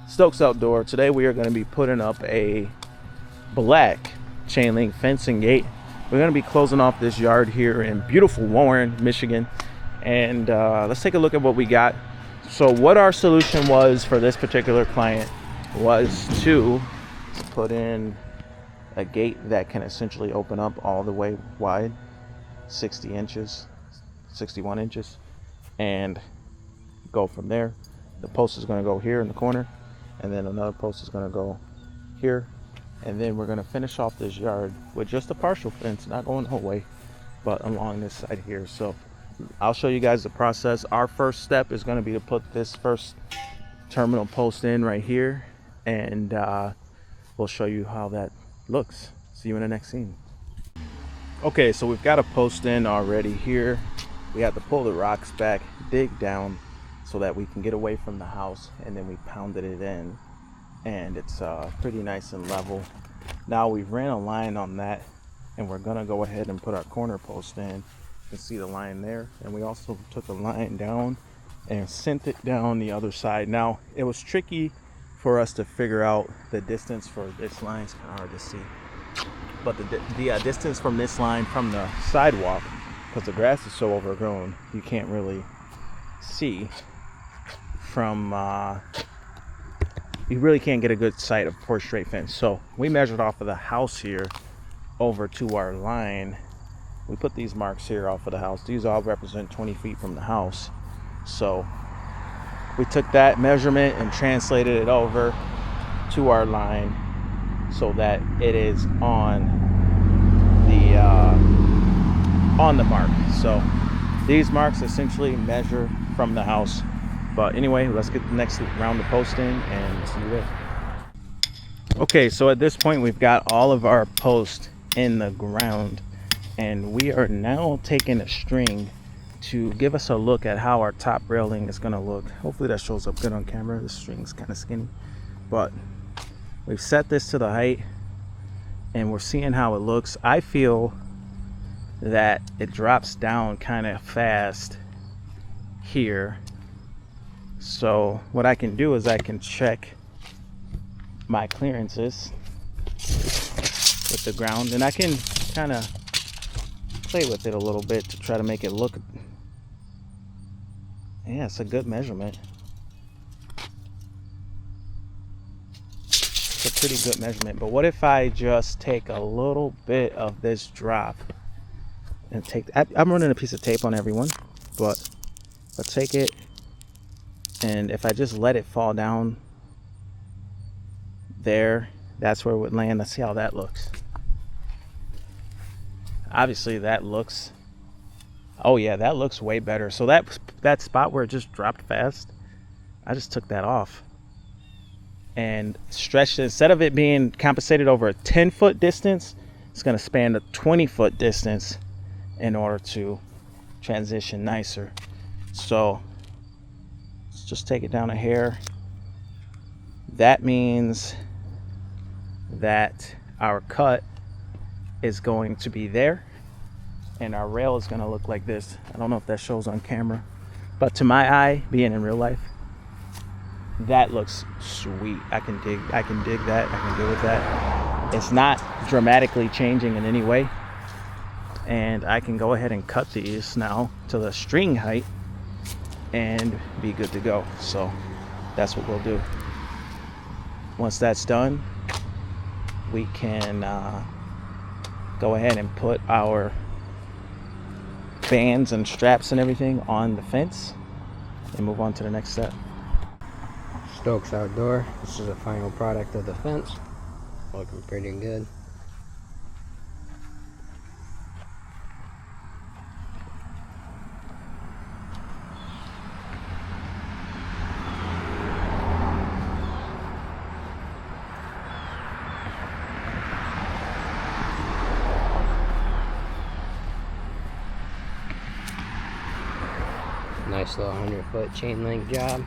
Stokes Outdoor. Today we are going to be putting up a black chain link fencing gate. We're going to be closing off this yard here in beautiful Warren, Michigan, and let's take a look at what we got. So what our solution was for this particular client was to put in a gate that can essentially open up all the way wide, 60 inches, 61 inches, and go from there. The post is going to go here in the corner, and then another post is going to go here, and then we're going to finish off this yard with just a partial fence, not going the whole way, but along this side here. So I'll show you guys the process. Our first step is going to be to put this first terminal post in right here, and we'll show you how that looks. See you in the next scene. Okay, so we've got a post in already here. We have to pull the rocks back, dig down so that we can get away from the house, and then we pounded it in, and it's pretty nice and level. Now we've ran a line on that, and we're gonna go ahead and put our corner post in. You can see the line there, and we also took a line down and sent it down the other side. Now it was tricky for us to figure out the distance for this line. It's kind of hard to see, but the distance from this line from the sidewalk, because the grass is so overgrown, you can't really see from you really can't get a good sight of for a straight fence. So we measured off of the house here over to our line. We put these marks here off of the house. These all represent 20 feet from the house. So we took that measurement and translated it over to our line so that it is on the mark. So these marks essentially measure from the house. But anyway, let's get the next round of posting and see you there. Okay, so at this point we've got all of our posts in the ground, and we are now taking a string to give us a look at how our top railing is going to look. Hopefully that shows up good on camera. The string's kind of skinny, but we've set this to the height and we're seeing how it looks. I feel that it drops down kind of fast here. So what I can do is I can check my clearances with the ground, and I can kind of play with it a little bit to try to make it look, yeah, it's a good measurement. It's a pretty good measurement. But what if I just take a little bit of this drop and I'm running a piece of tape on everyone, but I'll take it, and if I just let it fall down there, that's where it would land. Let's see how that looks. Obviously that looks, oh yeah, that looks way better. So that spot where it just dropped fast, I just took that off and stretched it. Instead of it being compensated over a 10-foot distance, it's going to span a 20-foot distance in order to transition nicer. So let's just take it down a hair. That means that our cut is going to be there, and our rail is going to look like this. I don't know if that shows on camera, but to my eye, being in real life, that looks sweet. I can dig that. I can deal with that. It's not dramatically changing in any way, and I can go ahead and cut these now to the string height and be good to go. So that's what we'll do. Once that's done, we can go ahead and put our bands and straps and everything on the fence and move on to the next step. Stokes Outdoor. This is the final product of the fence. Looking pretty good. Nice little 100-foot chain link job.